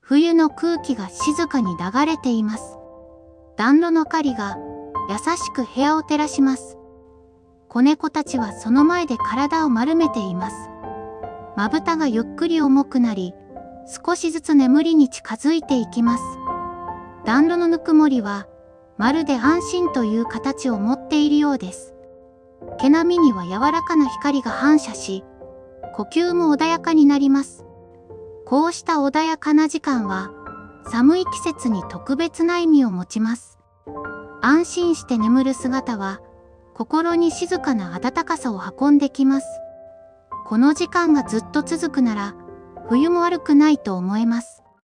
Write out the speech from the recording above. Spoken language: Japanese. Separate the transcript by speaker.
Speaker 1: 冬の空気が静かに流れています。暖炉の明かりが優しく部屋を照らします。子猫たちはその前で体を丸めています。まぶたがゆっくり重くなり、少しずつ眠りに近づいていきます。暖炉のぬくもりは、まるで安心という形を持っているようです。毛並みには柔らかな光が反射し、呼吸も穏やかになります。こうした穏やかな時間は、寒い季節に特別な意味を持ちます。安心して眠る姿は、心に静かな温かさを運んできます。この時間がずっと続くなら、冬も悪くないと思えます。